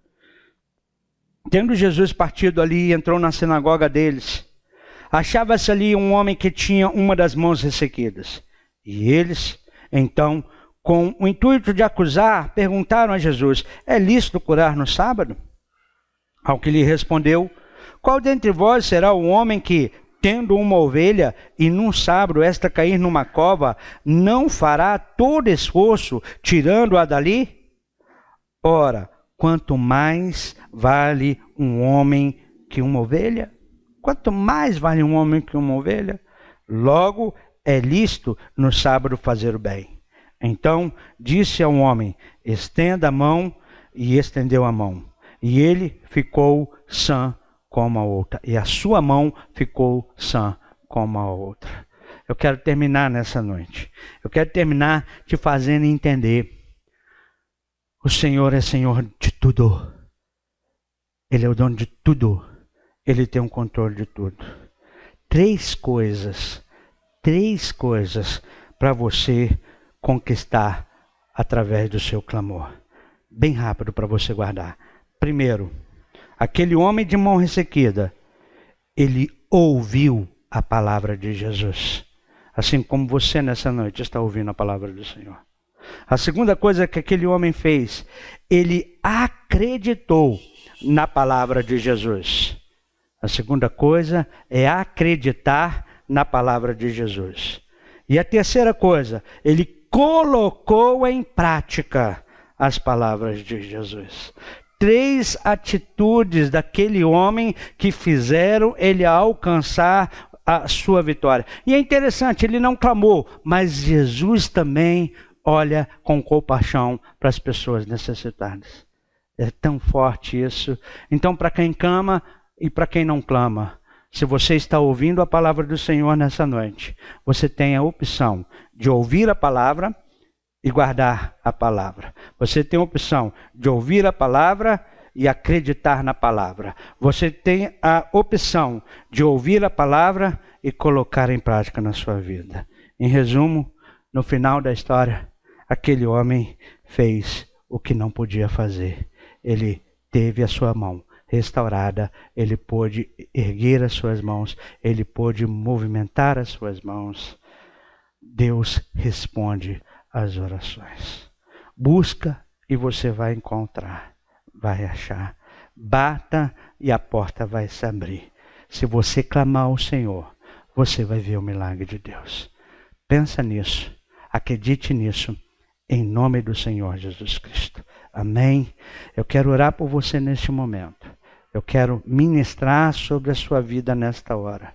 D: Tendo Jesus partido ali e entrou na sinagoga deles, achava-se ali um homem que tinha uma das mãos ressequidas. E eles, então, com o intuito de acusar, perguntaram a Jesus: é lícito curar no sábado? Ao que lhe respondeu: qual dentre vós será o homem que, tendo uma ovelha e num sábado esta cair numa cova, não fará todo esforço tirando-a dali? Ora, quanto mais vale um homem que uma ovelha? Quanto mais vale um homem que uma ovelha? Logo, é lícito no sábado fazer o bem. Então disse ao homem: estenda a mão, e estendeu a mão. E ele ficou sã como a outra, e a sua mão ficou sã como a outra. Eu quero terminar nessa noite. Eu quero terminar te fazendo entender: o Senhor é Senhor de tudo. Ele é o dono de tudo. Ele tem um controle de tudo. Três coisas para você conquistar através do seu clamor. Bem rápido para você guardar. Primeiro, aquele homem de mão ressequida, ele ouviu a palavra de Jesus. Assim como você nessa noite está ouvindo a palavra do Senhor. A segunda coisa que aquele homem fez, ele acreditou na palavra de Jesus. A segunda coisa é acreditar na palavra de Jesus. E a terceira coisa, ele colocou em prática as palavras de Jesus. Três atitudes daquele homem que fizeram ele alcançar a sua vitória. E é interessante, ele não clamou, mas Jesus também olha com compaixão para as pessoas necessitadas. É tão forte isso. Então, para quem clama e para quem não clama, se você está ouvindo a palavra do Senhor nessa noite, você tem a opção de ouvir a palavra e guardar a palavra. Você tem a opção de ouvir a palavra e acreditar na palavra. Você tem a opção de ouvir a palavra e colocar em prática na sua vida. Em resumo, no final da história, aquele homem fez o que não podia fazer. Ele teve a sua mão restaurada, ele pôde erguer as suas mãos, ele pôde movimentar as suas mãos. Deus responde às orações. Busca e você vai encontrar, vai achar. Bata e a porta vai se abrir. Se você clamar ao Senhor, você vai ver o milagre de Deus. Pensa nisso, acredite nisso, em nome do Senhor Jesus Cristo. Amém? Eu quero orar por você neste momento. Eu quero ministrar sobre a sua vida nesta hora.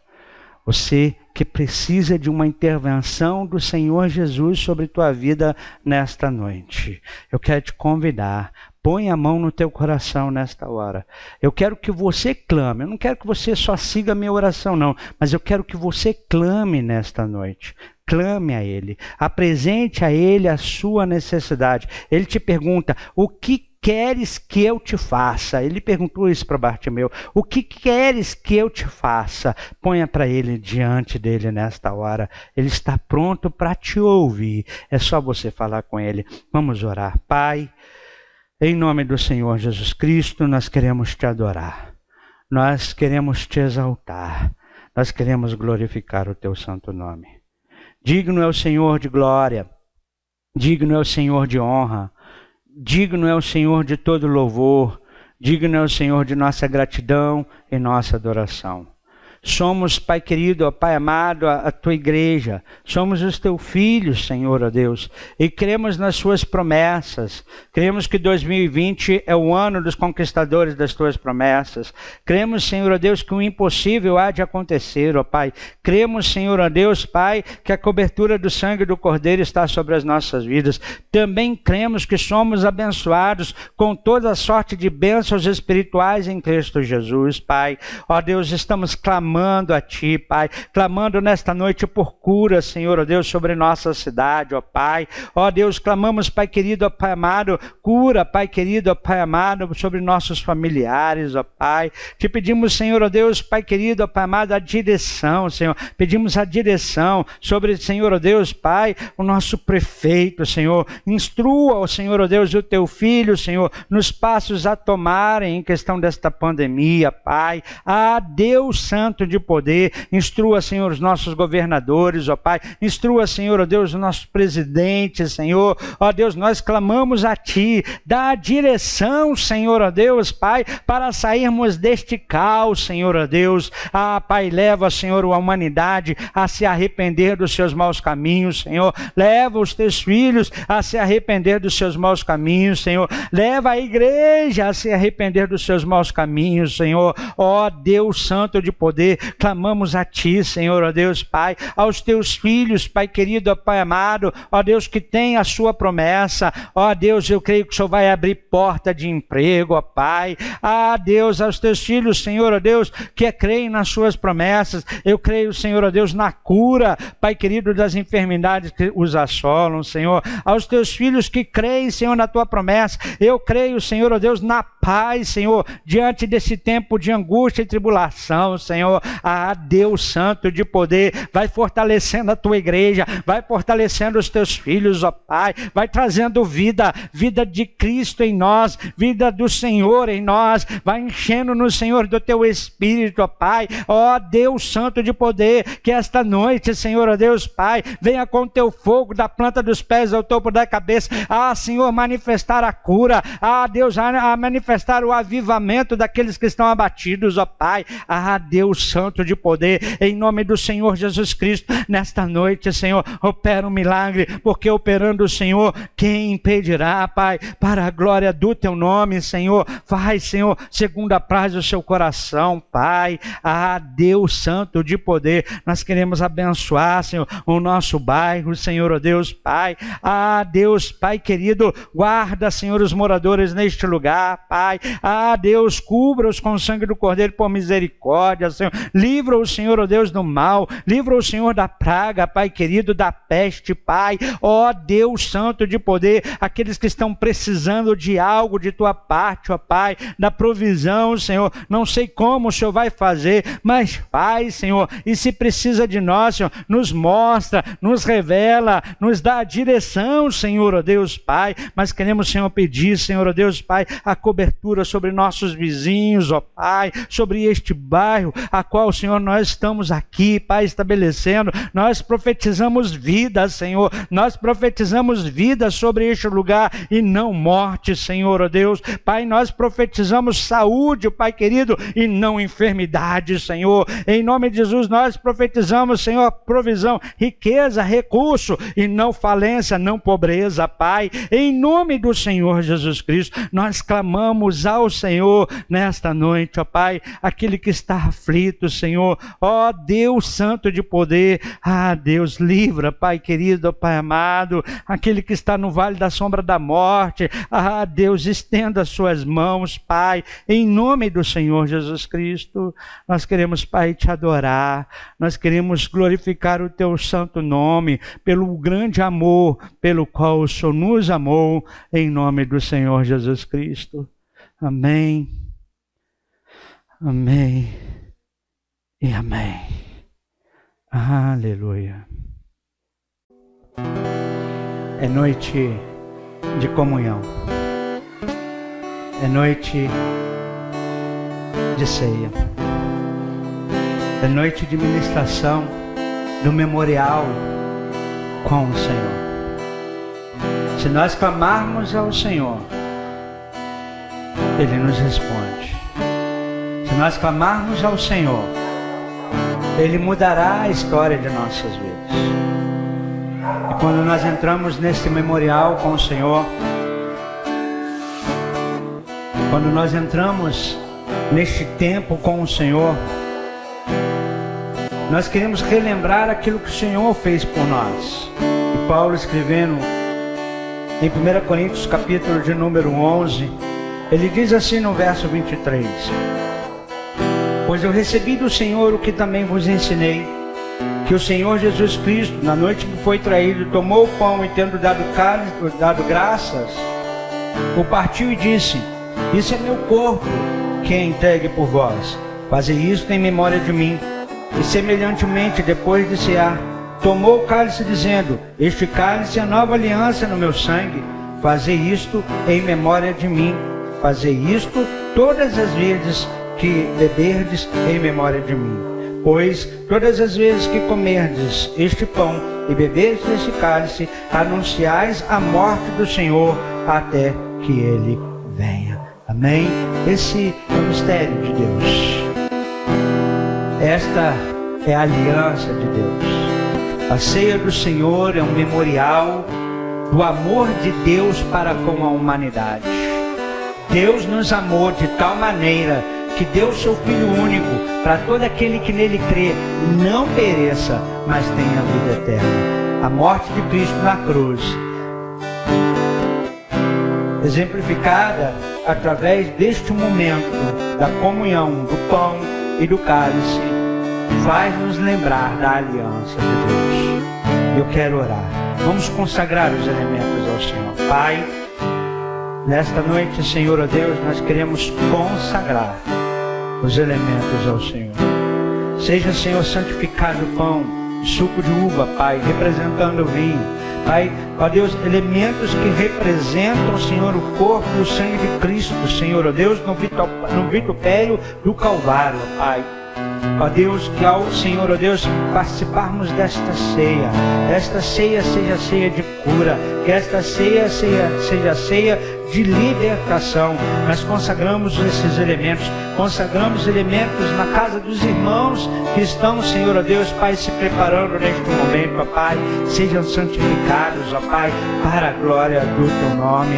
D: Você que precisa de uma intervenção do Senhor Jesus sobre tua vida nesta noite. Eu quero te convidar. Põe a mão no teu coração nesta hora. Eu quero que você clame. Eu não quero que você só siga a minha oração, não. Mas eu quero que você clame nesta noite. Clame a Ele. Apresente a Ele a sua necessidade. Ele te pergunta, o que queres que eu te faça? Ele perguntou isso para Bartimeu. O que queres que eu te faça? Ponha para Ele diante dele nesta hora. Ele está pronto para te ouvir. É só você falar com Ele. Vamos orar. Pai, em nome do Senhor Jesus Cristo, nós queremos te adorar. Nós queremos te exaltar. Nós queremos glorificar o teu santo nome. Digno é o Senhor de glória. Digno é o Senhor de honra. Digno é o Senhor de todo louvor. Digno é o Senhor de nossa gratidão e nossa adoração. Somos, Pai querido, ó Pai amado, a tua igreja. Somos os teus filhos, Senhor, ó Deus. E cremos nas suas promessas. Cremos que 2020 é o ano dos conquistadores das tuas promessas. Cremos, Senhor, ó Deus, que o impossível há de acontecer, ó Pai. Cremos, Senhor, ó Deus, Pai, que a cobertura do sangue do Cordeiro está sobre as nossas vidas. Também cremos que somos abençoados com toda a sorte de bênçãos espirituais em Cristo Jesus, Pai. Ó Deus, estamos clamando a Ti, Pai, clamando nesta noite por cura, Senhor, ó Deus, sobre nossa cidade, ó Pai. Ó Deus, clamamos, Pai querido, ó Pai amado, cura, Pai querido, ó Pai amado, sobre nossos familiares, ó Pai. Te pedimos, Senhor, ó Deus, Pai querido, ó Pai amado, a direção, Senhor. Pedimos a direção sobre, Senhor, ó Deus, Pai, o nosso prefeito, Senhor. Instrua, ó Senhor, ó Deus, o Teu Filho, Senhor, nos passos a tomarem em questão desta pandemia, Pai. Ah, Deus Santo de poder, instrua, Senhor, os nossos governadores, ó Pai, instrua, Senhor, ó Deus, os nossos presidentes, Senhor, ó Deus, nós clamamos a Ti, dá a direção, Senhor, ó Deus, Pai, para sairmos deste caos, Senhor, ó Deus. Ah, Pai, leva, Senhor, a humanidade a se arrepender dos seus maus caminhos, Senhor, leva os Teus filhos a se arrepender dos seus maus caminhos, Senhor, leva a igreja a se arrepender dos seus maus caminhos, Senhor, ó Deus Santo de poder, clamamos a Ti, Senhor, ó Deus, Pai, aos Teus filhos, Pai querido, ó Pai amado, ó Deus, que tem a sua promessa, ó Deus, eu creio que o Senhor vai abrir porta de emprego, ó Pai, ah Deus, aos Teus filhos, Senhor, ó Deus, que creem nas suas promessas, eu creio, Senhor, ó Deus, na cura, Pai querido, das enfermidades que os assolam, Senhor, aos Teus filhos que creem, Senhor, na Tua promessa, eu creio, Senhor, ó Deus, na paz, Senhor, diante desse tempo de angústia e tribulação, Senhor. Ah, Deus Santo de poder, vai fortalecendo a Tua igreja, vai fortalecendo os Teus filhos, ó Pai, vai trazendo vida, vida de Cristo em nós, vida do Senhor em nós, vai enchendo-nos, Senhor, do Teu Espírito, ó Pai, ó Deus Santo de poder, que esta noite, Senhor, ó Deus, Pai, venha com Teu fogo da planta dos pés ao topo da cabeça, ah, Senhor, manifestar a cura, ah, Deus, a manifestar o avivamento daqueles que estão abatidos, ó Pai, ah, Deus Santo de poder, em nome do Senhor Jesus Cristo, nesta noite, Senhor, opera um milagre, porque operando o Senhor, quem impedirá, Pai, para a glória do Teu nome, Senhor, faz, Senhor, segundo a praz do seu coração, Pai, ah, Deus Santo de poder, nós queremos abençoar, Senhor, o nosso bairro, Senhor, ó Deus, Pai, ah, Deus, Pai querido, guarda, Senhor, os moradores neste lugar, Pai, ah, Deus, cubra-os com o sangue do Cordeiro por misericórdia, Senhor, Livra o Senhor, ó Deus, do mal. Livra o Senhor da praga, Pai querido, da peste, Pai. Ó Deus Santo de poder, aqueles que estão precisando de algo de Tua parte, ó Pai, da provisão, Senhor. Não sei como o Senhor vai fazer, mas Pai, Senhor, e se precisa de nós, Senhor, nos mostra, nos revela, nos dá a direção, Senhor, ó Deus, Pai. Mas queremos, Senhor, pedir, Senhor, ó Deus, Pai, a cobertura sobre nossos vizinhos, ó Pai, sobre este bairro, a qual, Senhor, nós estamos aqui, Pai, estabelecendo. Nós profetizamos vida, Senhor. Nós profetizamos vida sobre este lugar e não morte, Senhor, ó Deus. Pai, nós profetizamos saúde, Pai querido, e não enfermidade, Senhor. Em nome de Jesus, nós profetizamos, Senhor, provisão, riqueza, recurso e não falência, não pobreza, Pai. Em nome do Senhor Jesus Cristo, nós clamamos ao Senhor nesta noite, ó Pai, aquele que está aflito, Senhor, ó Deus Santo de poder. Ah, Deus, livra, Pai querido, ó Pai amado, aquele que está no vale da sombra da morte. Ah, Deus, estenda as suas mãos, Pai, em nome do Senhor Jesus Cristo. Nós queremos, Pai, te adorar, nós queremos glorificar o teu santo nome, pelo grande amor pelo qual o Senhor nos amou, em nome do Senhor Jesus Cristo. Amém, amém e amém. Aleluia. É noite de comunhão, é noite de ceia, é noite de ministração do memorial com o Senhor. Se nós clamarmos ao Senhor, Ele nos responde. Se nós clamarmos ao Senhor, Ele mudará a história de nossas vidas. E quando nós entramos nesse memorial com o Senhor, quando nós entramos neste tempo com o Senhor, nós queremos relembrar aquilo que o Senhor fez por nós. E Paulo, escrevendo em 1 Coríntios capítulo de número 11, ele diz assim no verso 23: pois eu recebi do Senhor o que também vos ensinei, que o Senhor Jesus Cristo, na noite que foi traído, tomou o pão e, tendo dado graças, o partiu e disse: isso é meu corpo, que é entregue por vós. Fazei isto em memória de mim. E semelhantemente, depois de cear, tomou o cálice, dizendo: este cálice é a nova aliança no meu sangue. Fazei isto em memória de mim. Fazei isto todas as vezes que beberdes em memória de mim. Pois todas as vezes que comerdes este pão e beberdes este cálice, anunciais a morte do Senhor até que Ele venha. Amém? Esse é o mistério de Deus. Esta é a aliança de Deus. A ceia do Senhor é um memorial do amor de Deus para com a humanidade. Deus nos amou de tal maneira que deu o seu Filho único para todo aquele que nele crê não pereça, mas tenha vida eterna. A morte de Cristo na cruz, exemplificada através deste momento da comunhão do pão e do cálice, faz nos lembrar da aliança de Deus. Eu quero orar. Vamos consagrar os elementos ao Senhor. Pai, nesta noite, Senhor, ó Deus, nós queremos consagrar os elementos ao Senhor. Seja, Senhor, santificado o pão, suco de uva, Pai, representando o vinho. Pai, ó Deus, elementos que representam, Senhor, o corpo e o sangue de Cristo, Senhor, ó Deus, no vitupério do Calvário, Pai. Ó Deus, que ao Senhor, ó Deus, participarmos desta ceia seja ceia de cura, que esta ceia seja ceia de libertação. Nós consagramos esses elementos, consagramos elementos na casa dos irmãos que estão, Senhor, ó Deus, Pai, se preparando neste momento, ó Pai. Sejam santificados, ó Pai, para a glória do Teu nome.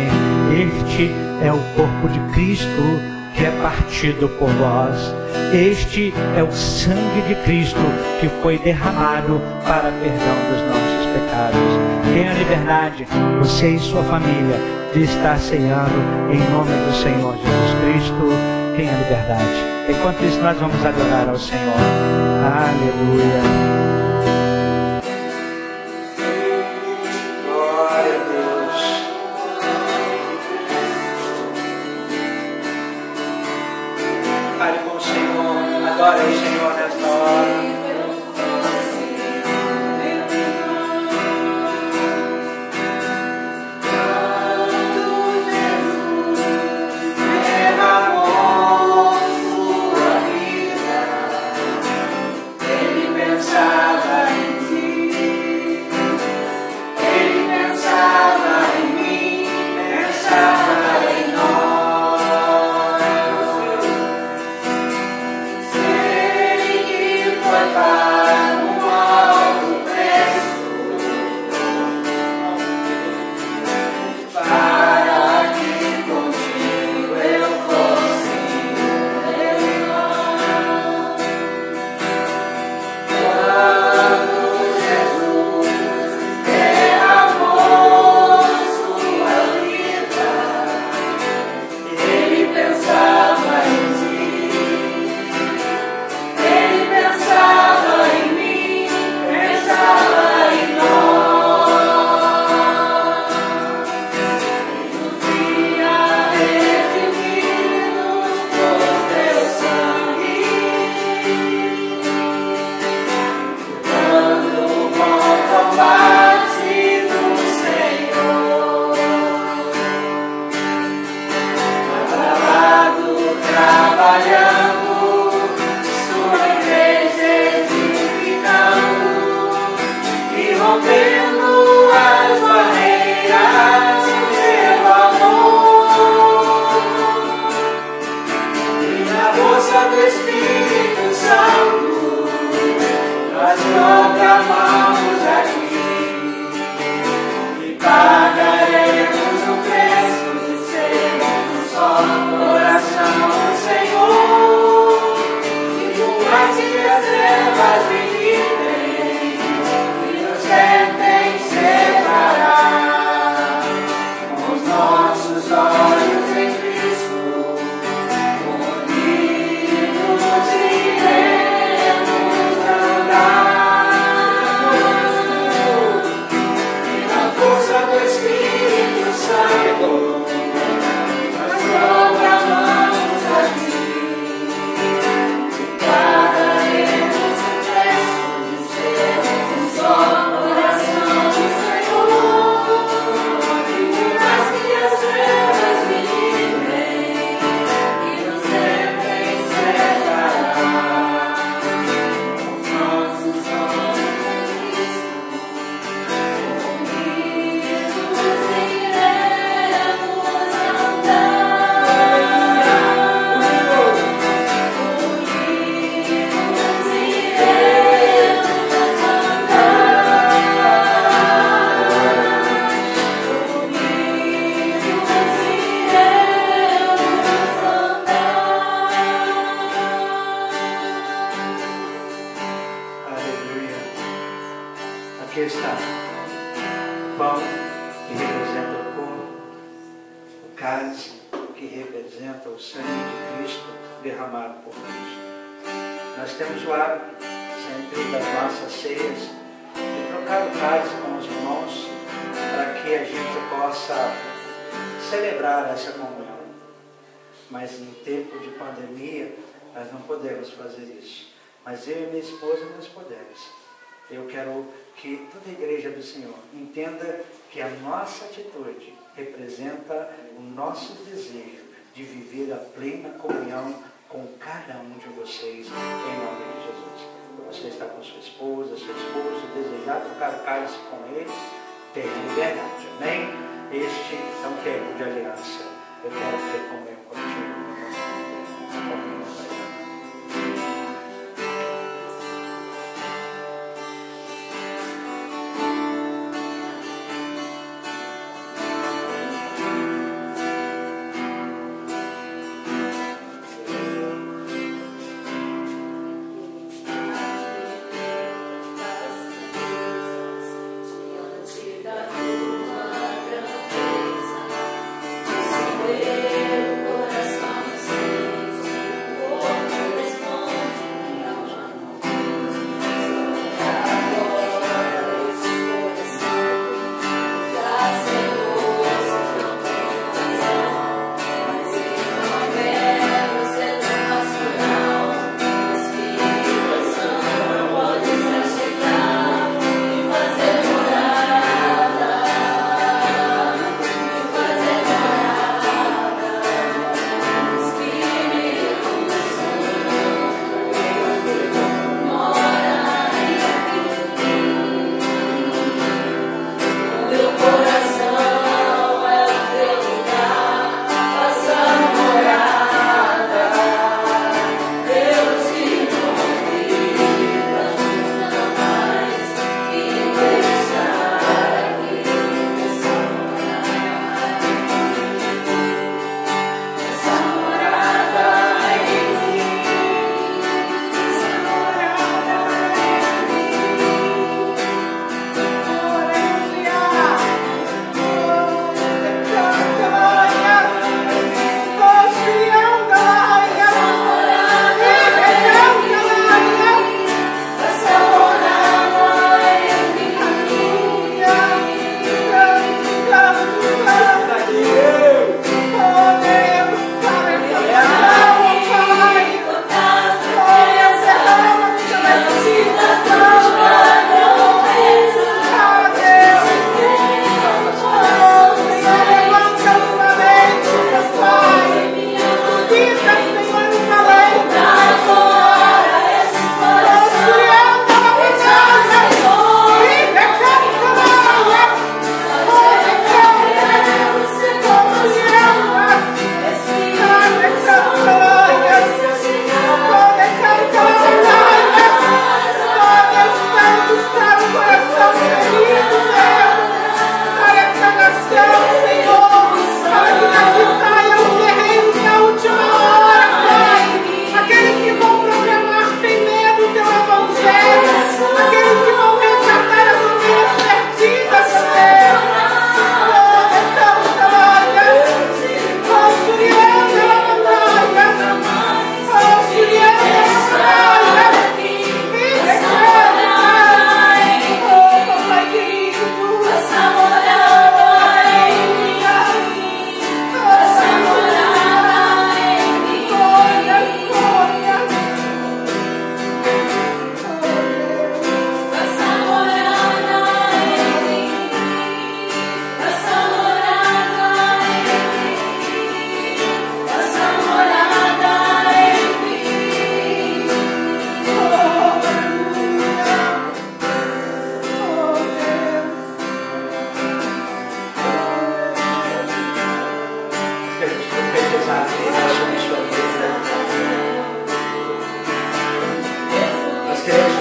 D: Este é o corpo de Cristo que é partido por vós. Este é o sangue de Cristo que foi derramado para perdão dos nossos pecados. Tenha liberdade, você e sua família, de estar ceando em nome do Senhor Jesus Cristo. tenha liberdade. Enquanto isso, nós vamos adorar ao Senhor. Aleluia.
C: Glória ao Senhor nesta hora.
D: Mas eu e minha esposa, nós podemos. Eu quero que toda a igreja do Senhor entenda que a nossa atitude representa o nosso desejo de viver a plena comunhão com cada um de vocês, em nome de Jesus. Você está com sua esposa, seu esposo, desejar trocar o cálice com eles, tenha liberdade, amém? Este é um tempo de aliança. Eu quero ter comunhão contigo.
E: Meu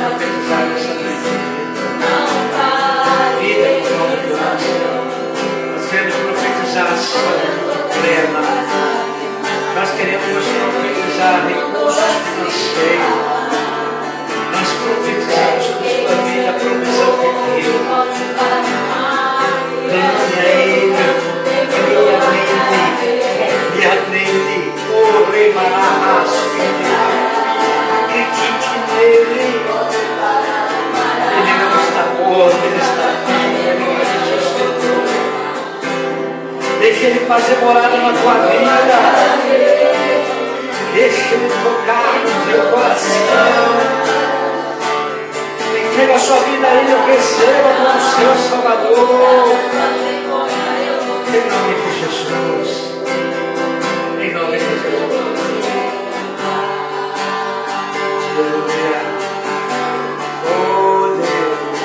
D: profetizar nessa noite. Vida no nome do Senhor. Nós queremos profetizar saúde plena. Nós queremos profetizar recursos financeiros. Nós profetizamos sobre sua vida a provisão de Deus. Clame a Ele, creia nele, o rei Marahás, acredite nele. Ele não está morto, ele está vivo. Deixa ele fazer morada na tua vida. Deixa ele tocar no teu coração. Entrega a sua vida a Ele, receba como seu Salvador. Em nome de Jesus. Em nome de Jesus. Aleluia. Oh Deus.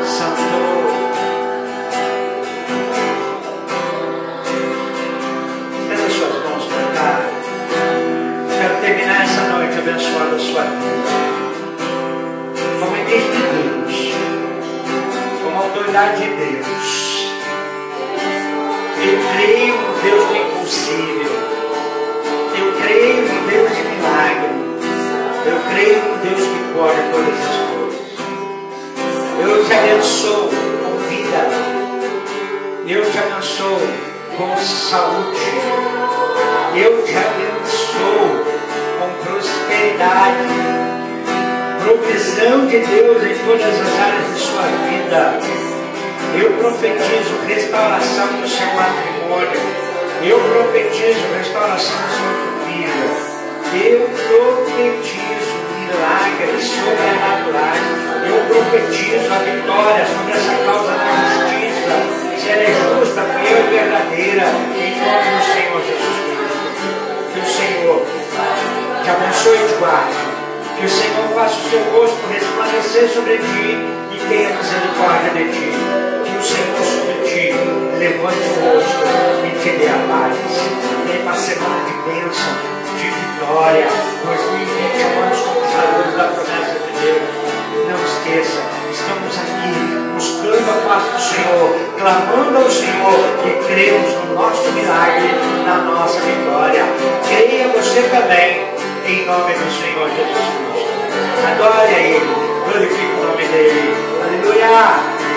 D: Santo. Estenda suas mãos para cá. Quero terminar essa noite abençoando a sua vida. Como igreja de Deus, como autoridade de Deus, eu creio no Deus do impossível, eu creio no Deus de milagre, eu creio no Deus que pode todas as coisas. Eu te abençoo com vida, eu te abençoo com saúde, eu te abençoo com prosperidade, provisão de Deus em todas as áreas de sua vida. Eu profetizo restauração no seu matrimônio. Eu profetizo restauração na sua família. Eu profetizo milagres sobrenaturais. Eu profetizo a vitória sobre essa causa da justiça. Se ela é justa, fiel e verdadeira, em nome do Senhor Jesus Cristo. Que o Senhor te abençoe e te guarde. Que o Senhor faça o seu rosto resplandecer sobre ti e tenha misericórdia de ti. Que o Senhor sobre ti levante o rosto e te dê a paz. Venha uma semana de bênção, de vitória. 2020 é um ano conquistadores da promessa de Deus. Não esqueça, estamos aqui buscando a paz do Senhor, clamando ao Senhor e cremos no nosso milagre, na nossa vitória. Creia você também. Em nome do Senhor Jesus Cristo. Adore a Ele, glorifique o nome dEle. Aleluia!